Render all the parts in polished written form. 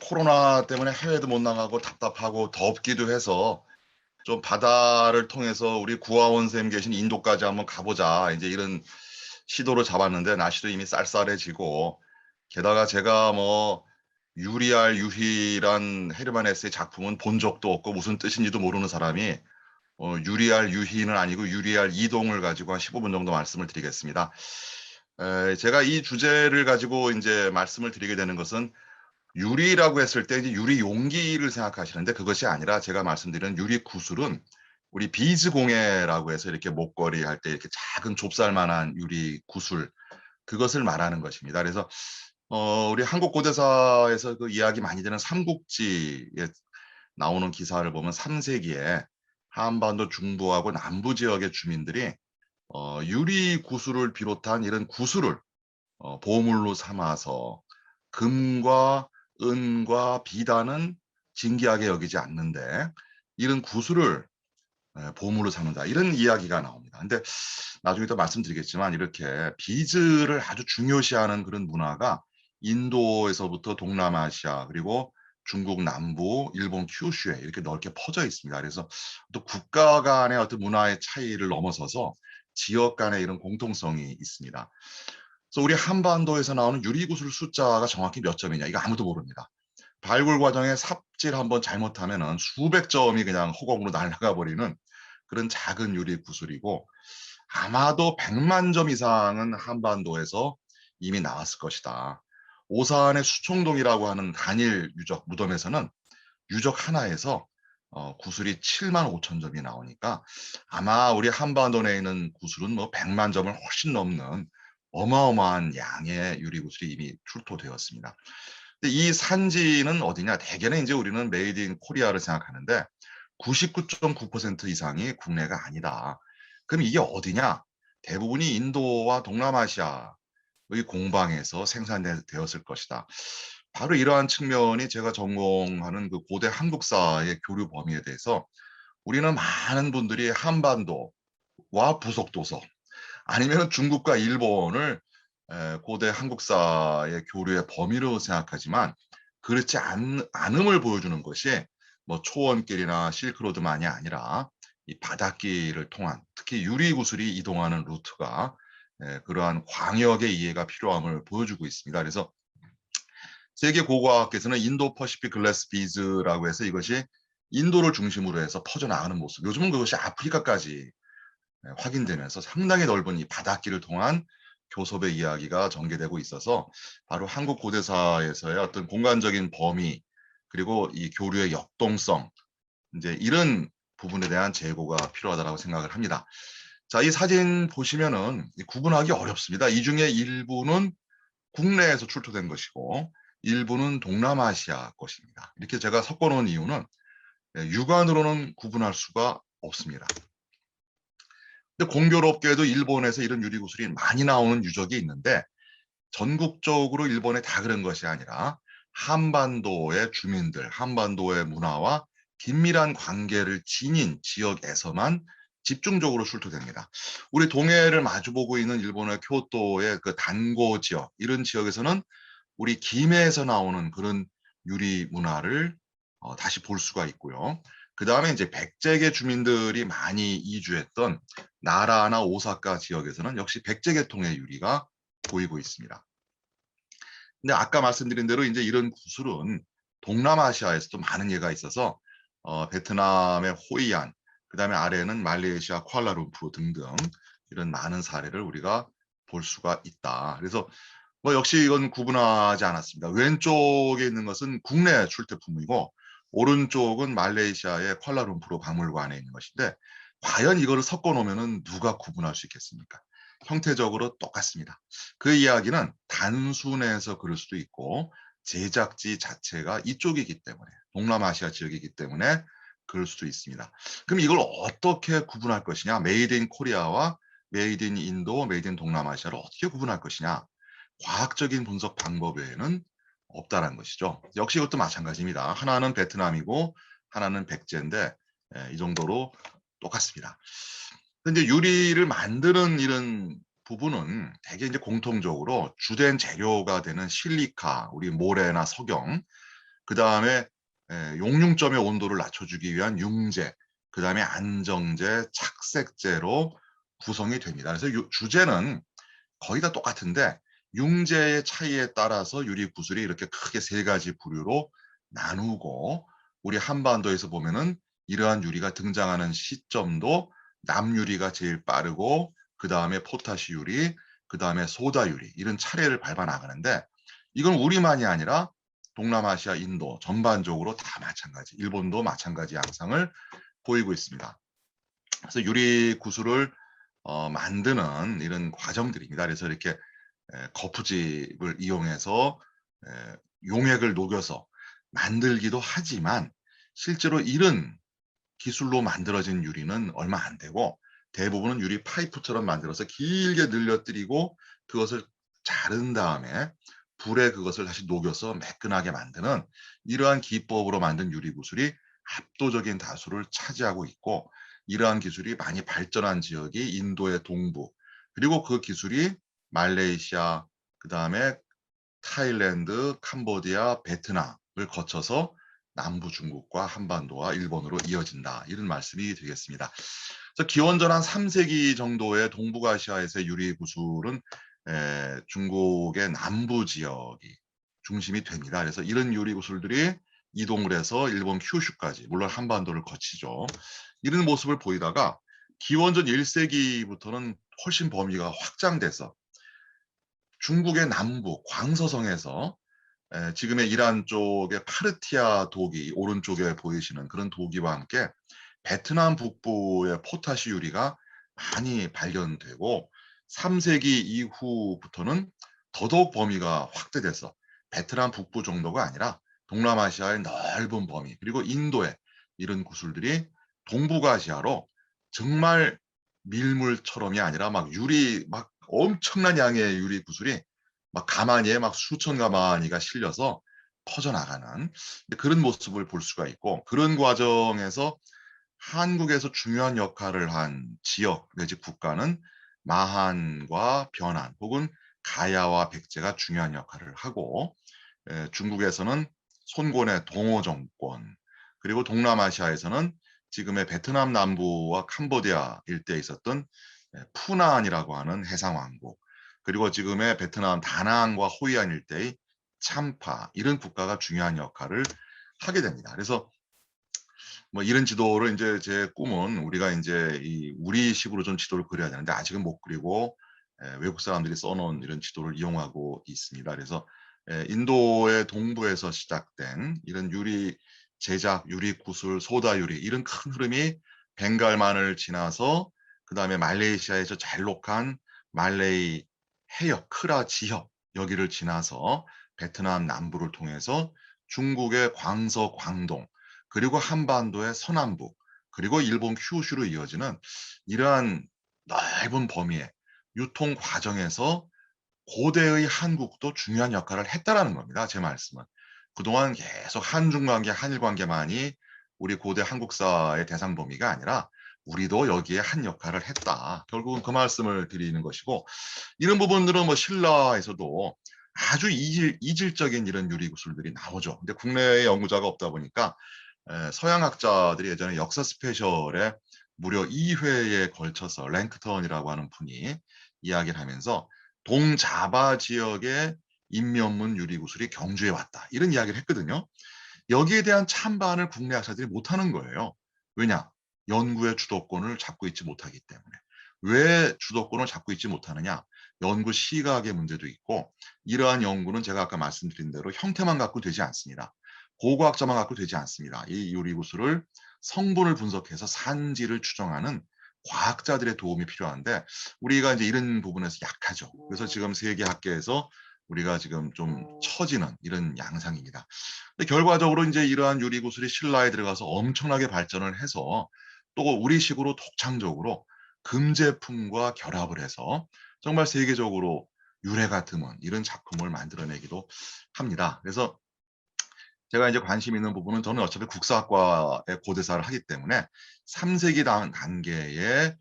코로나 때문에 해외도 못 나가고 답답하고 덥기도 해서 좀 바다를 통해서 우리 구하원 선생님 계신 인도까지 한번 가보자. 이제 이런 시도를 잡았는데 날씨도 이미 쌀쌀해지고 게다가 제가 뭐 유리알 유희란 헤르만 헤세의 작품은 본 적도 없고 무슨 뜻인지도 모르는 사람이 유리알 유희는 아니고 유리알 이동을 가지고 한 15분 정도 말씀을 드리겠습니다. 제가 이 주제를 가지고 이제 말씀을 드리게 되는 것은 유리라고 했을 때 이제 유리 용기를 생각하시는데 그것이 아니라 제가 말씀드리는 유리 구슬은 우리 비즈 공예라고 해서 이렇게 목걸이 할 때 이렇게 작은 좁쌀만한 유리 구슬 그것을 말하는 것입니다. 그래서 우리 한국 고대사에서 그 이야기 많이 되는 삼국지에 나오는 기사를 보면 3세기에 한반도 중부하고 남부 지역의 주민들이 유리 구슬을 비롯한 이런 구슬을 보물로 삼아서 금과 은과 비단은 진귀하게 여기지 않는데 이런 구슬을 보물로 삼는다. 이런 이야기가 나옵니다. 근데 나중에 또 말씀드리겠지만 이렇게 비즈를 아주 중요시하는 그런 문화가 인도에서부터 동남아시아 그리고 중국 남부, 일본 큐슈에 이렇게 넓게 퍼져 있습니다. 그래서 또 국가 간의 어떤 문화의 차이를 넘어서서 지역 간의 이런 공통성이 있습니다. 그래서 우리 한반도에서 나오는 유리구슬 숫자가 정확히 몇 점이냐 이거 아무도 모릅니다. 발굴 과정에 삽질 한번 잘못하면은 수백 점이 그냥 허공으로 날아가 버리는 그런 작은 유리 구슬이고 아마도 100만 점 이상은 한반도에서 이미 나왔을 것이다. 오산의 수총동이라고 하는 단일 유적 무덤에서는 유적 하나에서 구슬이 7만 5천 점이 나오니까 아마 우리 한반도 내에 있는 구슬은 뭐 100만 점을 훨씬 넘는 어마어마한 양의 유리 구슬이 이미 출토되었습니다. 근데 이 산지는 어디냐? 대개는 이제 우리는 메이드 인 코리아를 생각하는데 99.9% 이상이 국내가 아니다. 그럼 이게 어디냐? 대부분이 인도와 동남아시아의 공방에서 생산되었을 것이다. 바로 이러한 측면이 제가 전공하는 그 고대 한국사의 교류 범위에 대해서 우리는 많은 분들이 한반도와 부속도서 아니면 중국과 일본을 고대 한국사의 교류의 범위로 생각하지만 그렇지 않음을 보여주는 것이 뭐 초원길이나 실크로드만이 아니라 이 바닷길을 통한 특히 유리구슬이 이동하는 루트가 그러한 광역의 이해가 필요함을 보여주고 있습니다. 그래서 세계 고고학계에서는 인도 퍼시픽 글래스 비즈라고 해서 이것이 인도를 중심으로 해서 퍼져나가는 모습. 요즘은 그것이 아프리카까지 확인되면서 상당히 넓은 이 바닷길을 통한 교섭의 이야기가 전개되고 있어서 바로 한국 고대사에서의 어떤 공간적인 범위 그리고 이 교류의 역동성 이제 이런 부분에 대한 재고가 필요하다고 생각을 합니다. 자, 이 사진 보시면은 구분하기 어렵습니다. 이 중에 일부는 국내에서 출토된 것이고 일부는 동남아시아 것입니다. 이렇게 제가 섞어 놓은 이유는 육안으로는 구분할 수가 없습니다. 근데 공교롭게도 일본에서 이런 유리구슬이 많이 나오는 유적이 있는데 전국적으로 일본에 다 그런 것이 아니라 한반도의 주민들, 한반도의 문화와 긴밀한 관계를 지닌 지역에서만 집중적으로 출토됩니다. 우리 동해를 마주보고 있는 일본의 교토의 그 단고 지역, 이런 지역에서는 우리 김해에서 나오는 그런 유리 문화를 다시 볼 수가 있고요. 그 다음에 이제 백제계 주민들이 많이 이주했던 나라나 오사카 지역에서는 역시 백제계통의 유리가 보이고 있습니다. 근데 아까 말씀드린 대로 이제 이런 구슬은 동남아시아에서도 많은 예가 있어서 베트남의 호이안, 그 다음에 아래는 말레이시아 쿠알라룸푸르 등등 이런 많은 사례를 우리가 볼 수가 있다. 그래서 뭐 역시 이건 구분하지 않았습니다. 왼쪽에 있는 것은 국내 출태품이고 오른쪽은 말레이시아의 쿠알라룸푸르 박물관에 있는 것인데 과연 이거를 섞어 놓으면 누가 구분할 수 있겠습니까? 형태적으로 똑같습니다. 그 이야기는 단순해서 그럴 수도 있고 제작지 자체가 이쪽이기 때문에 동남아시아 지역이기 때문에 그럴 수도 있습니다. 그럼 이걸 어떻게 구분할 것이냐? 메이드 인 코리아와 메이드 인 인도, 메이드 인 동남아시아를 어떻게 구분할 것이냐? 과학적인 분석 방법 외에는 없다는 것이죠. 역시 이것도 마찬가지입니다. 하나는 베트남이고 하나는 백제인데 이 정도로 똑같습니다. 근데 유리를 만드는 이런 부분은 대개 이제 공통적으로 주된 재료가 되는 실리카, 우리 모래나 석영, 그 다음에 용융점의 온도를 낮춰주기 위한 융제, 그 다음에 안정제, 착색제로 구성이 됩니다. 그래서 주제는 거의 다 똑같은데 융제의 차이에 따라서 유리 구슬이 이렇게 크게 세 가지 부류로 나누고, 우리 한반도에서 보면은 이러한 유리가 등장하는 시점도 남유리가 제일 빠르고, 그 다음에 포타시 유리, 그 다음에 소다 유리, 이런 차례를 밟아 나가는데, 이건 우리만이 아니라 동남아시아, 인도 전반적으로 다 마찬가지, 일본도 마찬가지 양상을 보이고 있습니다. 그래서 유리 구슬을 만드는 이런 과정들입니다. 그래서 이렇게 거푸집을 이용해서 용액을 녹여서 만들기도 하지만, 실제로 이런 기술로 만들어진 유리는 얼마 안 되고, 대부분은 유리 파이프처럼 만들어서 길게 늘려뜨리고 그것을 자른 다음에 불에 그것을 다시 녹여서 매끈하게 만드는 이러한 기법으로 만든 유리 구슬이 압도적인 다수를 차지하고 있고, 이러한 기술이 많이 발전한 지역이 인도의 동부, 그리고 그 기술이 말레이시아, 그 다음에 타일랜드, 캄보디아, 베트남을 거쳐서 남부 중국과 한반도와 일본으로 이어진다, 이런 말씀이 되겠습니다. 그래서 기원전 한 3세기 정도의 동북아시아에서의 유리 구슬은 중국의 남부 지역이 중심이 됩니다. 그래서 이런 유리 구슬들이 이동을 해서 일본 큐슈까지, 물론 한반도를 거치죠, 이런 모습을 보이다가 기원전 1세기부터는 훨씬 범위가 확장돼서 중국의 남부 광서성에서 지금의 이란 쪽의 파르티아 도기, 오른쪽에 보이시는 그런 도기와 함께 베트남 북부의 포타시 유리가 많이 발견되고, 3세기 이후부터는 더더욱 범위가 확대돼서 베트남 북부 정도가 아니라 동남아시아의 넓은 범위, 그리고 인도의 이런 구슬들이 동북아시아로 정말 밀물처럼이 아니라 막 유리, 막 엄청난 양의 유리 구슬이 막 가마니에 막 수천 가마니가 실려서 퍼져나가는 그런 모습을 볼 수가 있고, 그런 과정에서 한국에서 중요한 역할을 한 지역 내지 국가는 마한과 변한, 혹은 가야와 백제가 중요한 역할을 하고, 중국에서는 손권의 동호 정권, 그리고 동남아시아에서는 지금의 베트남 남부와 캄보디아 일대에 있었던 푸난이라고 하는 해상왕국, 그리고 지금의 베트남 다낭과 호이안 일대의 참파, 이런 국가가 중요한 역할을 하게 됩니다. 그래서 뭐 이런 지도를, 이제 제 꿈은 우리가 이제 이 우리식으로 좀 지도를 그려야 되는데 아직은 못 그리고 외국 사람들이 써놓은 이런 지도를 이용하고 있습니다. 그래서 인도의 동부에서 시작된 이런 유리 제작, 유리 구슬, 소다 유리, 이런 큰 흐름이 벵갈만을 지나서 그 다음에 말레이시아에서 잘록한 말레이 해역, 크라 지역, 여기를 지나서 베트남 남부를 통해서 중국의 광서, 광동, 그리고 한반도의 서남부, 그리고 일본 큐슈로 이어지는 이러한 넓은 범위의 유통 과정에서 고대의 한국도 중요한 역할을 했다라는 겁니다. 제 말씀은. 그동안 계속 한중 관계, 한일 관계만이 우리 고대 한국사의 대상 범위가 아니라 우리도 여기에 한 역할을 했다, 결국은 그 말씀을 드리는 것이고, 이런 부분들은 뭐 신라에서도 아주 이질적인 이런 유리 구슬들이 나오죠. 근데 국내에 연구자가 없다 보니까 서양학자들이 예전에 역사 스페셜에 무려 2회에 걸쳐서 랭크턴이라고 하는 분이 이야기를 하면서 동자바 지역의 인면문 유리구슬이 경주에 왔다, 이런 이야기를 했거든요. 여기에 대한 찬반을 국내 학자들이 못하는 거예요. 왜냐? 연구의 주도권을 잡고 있지 못하기 때문에. 왜 주도권을 잡고 있지 못하느냐? 연구 시각의 문제도 있고, 이러한 연구는 제가 아까 말씀드린 대로 형태만 갖고 되지 않습니다. 고고학자만 갖고 되지 않습니다. 이 유리구슬을 성분을 분석해서 산지를 추정하는 과학자들의 도움이 필요한데, 우리가 이제 이런 부분에서 약하죠. 그래서 지금 세계 학계에서 우리가 지금 좀 처지는 이런 양상입니다. 근데 결과적으로 이제 이러한 유리구슬이 신라에 들어가서 엄청나게 발전을 해서 또 우리식으로 독창적으로 금제품과 결합을 해서 정말 세계적으로 유래가 드문 이런 작품을 만들어내기도 합니다. 그래서 제가 이제 관심 있는 부분은, 저는 어차피 국사학과의 고대사를 하기 때문에 3세기 단계의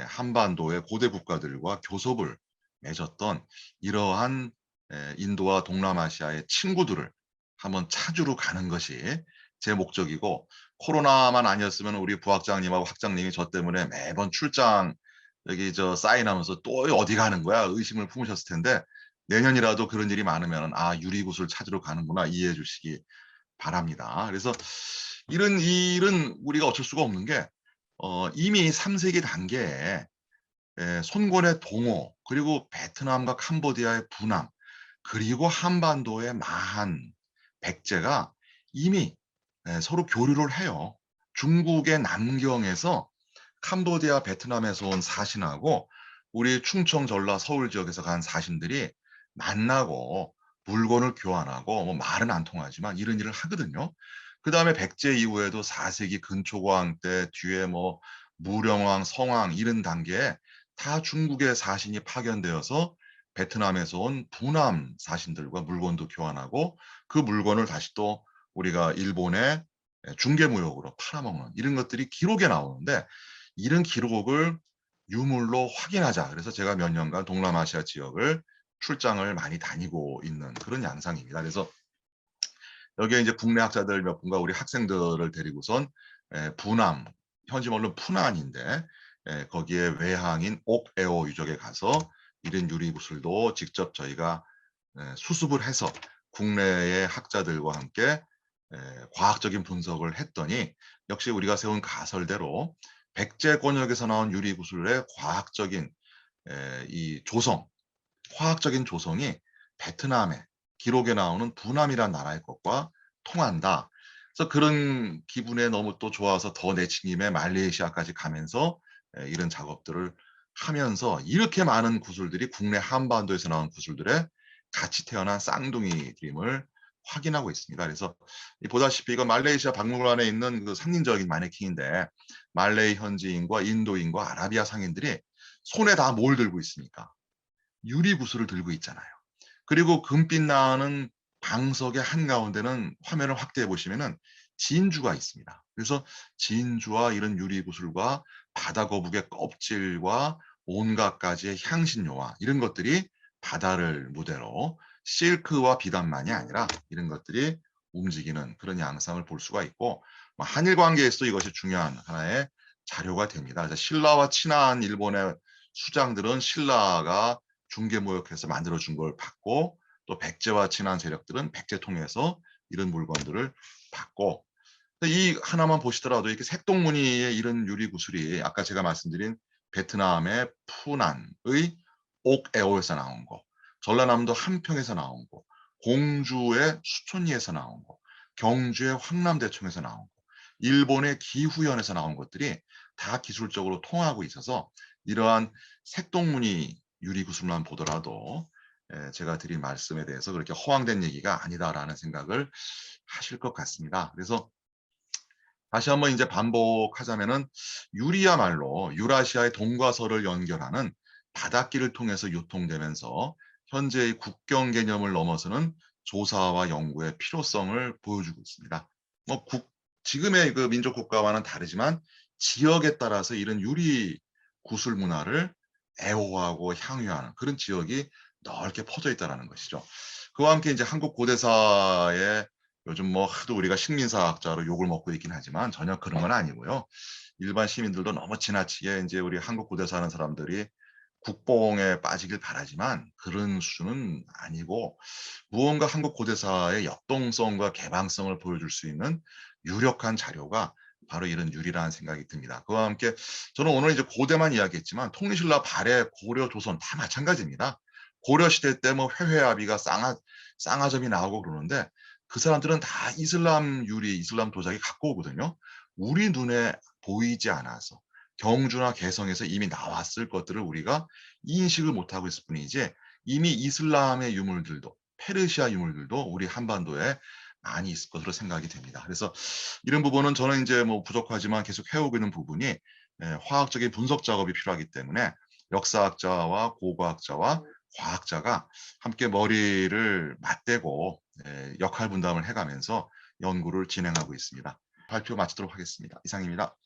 한반도의 고대 국가들과 교섭을 맺었던 이러한 인도와 동남아시아의 친구들을 한번 찾으러 가는 것이 제 목적이고, 코로나만 아니었으면 우리 부학장님하고 학장님이 저 때문에 매번 출장 여기 사인하면서 "또 어디 가는 거야?" 의심을 품으셨을 텐데, 내년이라도 그런 일이 많으면 '아 유리구슬 찾으러 가는구나.' 이해해 주시기 바랍니다. 그래서 이런 일은 우리가 어쩔 수가 없는 게, 이미 3 세기 단계에 손권의 동호, 그리고 베트남과 캄보디아의 분함, 그리고 한반도의 마한, 백제가 이미 서로 교류를 해요. 중국의 남경에서 캄보디아, 베트남에서 온 사신하고 우리 충청, 전라, 서울 지역에서 간 사신들이 만나고 물건을 교환하고, 뭐 말은 안 통하지만 이런 일을 하거든요. 그다음에 백제 이후에도 4 세기 근초고왕 때 뒤에 뭐 무령왕, 성왕 이런 단계에 다 중국의 사신이 파견되어서 베트남에서 온 부남 사신들과 물건도 교환하고, 그 물건을 다시 또 우리가 일본에 중개무역으로 팔아먹는 이런 것들이 기록에 나오는데, 이런 기록을 유물로 확인하자. 그래서 제가 몇 년간 동남아시아 지역을 출장을 많이 다니고 있는 그런 양상입니다. 그래서 여기에 이제 국내 학자들 몇 분과 우리 학생들을 데리고선 부남, 현지 말로 푸난인데, 거기에 외항인 옥에오 유적에 가서 이런 유리구슬도 직접 저희가 수습을 해서 국내의 학자들과 함께 과학적인 분석을 했더니, 역시 우리가 세운 가설대로 백제 권역에서 나온 유리구슬의 과학적인 이 조성, 화학적인 조성이 베트남의 기록에 나오는 부남이란 나라의 것과 통한다. 그래서 그런 기분에 너무 또 좋아서 더 내친김에 말레이시아까지 가면서 이런 작업들을 하면서, 이렇게 많은 구슬들이 국내 한반도에서 나온 구슬들의 같이 태어난 쌍둥이임을 확인하고 있습니다. 그래서 보다시피 이건 말레이시아 박물관에 있는 그 상징적인 마네킹인데, 말레이 현지인과 인도인과 아라비아 상인들이 손에 다 뭘 들고 있습니까? 유리구슬을 들고 있잖아요. 그리고 금빛 나는 방석의 한가운데는 화면을 확대해 보시면은 진주가 있습니다. 그래서 진주와 이런 유리구슬과 바다거북의 껍질과 온갖 가지의 향신료와 이런 것들이 바다를 무대로 실크와 비단만이 아니라 이런 것들이 움직이는 그런 양상을 볼 수가 있고, 한일 관계에서도 이것이 중요한 하나의 자료가 됩니다. 그래서 신라와 친한 일본의 수장들은 신라가 중개무역해서 만들어 준 걸 받고, 또 백제와 친한 세력들은 백제 통해서 이런 물건들을 받고, 이 하나만 보시더라도 이렇게 색동무늬의 이런 유리구슬이 아까 제가 말씀드린 베트남의 푸난의 옥에오에서 나온 거, 전라남도 함평에서 나온 거, 공주의 수촌리에서 나온 거, 경주의 황남대청에서 나온 거, 일본의 기후현에서 나온 것들이 다 기술적으로 통하고 있어서, 이러한 색동무늬 유리구슬만 보더라도 제가 드린 말씀에 대해서 그렇게 허황된 얘기가 아니다라는 생각을 하실 것 같습니다. 그래서 다시 한번 이제 반복하자면은, 유리야말로 유라시아의 동과 서를 연결하는 바닷길을 통해서 유통되면서 현재의 국경 개념을 넘어서는 조사와 연구의 필요성을 보여주고 있습니다. 뭐 지금의 그 민족 국가와는 다르지만 지역에 따라서 이런 유리 구슬 문화를 애호하고 향유하는 그런 지역이 넓게 퍼져 있다라는 것이죠. 그와 함께 이제 한국 고대사의, 요즘 뭐 하도 우리가 식민사학자로 욕을 먹고 있긴 하지만 전혀 그런 건 아니고요. 일반 시민들도 너무 지나치게 이제 우리 한국 고대사 하는 사람들이 국뽕에 빠지길 바라지만 그런 수준은 아니고, 무언가 한국 고대사의 역동성과 개방성을 보여줄 수 있는 유력한 자료가 바로 이런 유리라는 생각이 듭니다. 그와 함께 저는 오늘 이제 고대만 이야기했지만 통일신라 발해 고려 조선 다 마찬가지입니다. 고려 시대 때 뭐 회회아비가 쌍화점이 나오고 그러는데, 그 사람들은 다 이슬람 유리, 이슬람 도자기 갖고 오거든요. 우리 눈에 보이지 않아서 경주나 개성에서 이미 나왔을 것들을 우리가 인식을 못하고 있을 뿐이지, 이미 이슬람의 유물들도 페르시아 유물들도 우리 한반도에 많이 있을 것으로 생각이 됩니다. 그래서 이런 부분은 저는 이제 뭐 부족하지만 계속 해오고 있는 부분이, 화학적인 분석 작업이 필요하기 때문에 역사학자와 고고학자와 과학자가 함께 머리를 맞대고 역할 분담을 해가면서 연구를 진행하고 있습니다. 발표 마치도록 하겠습니다. 이상입니다.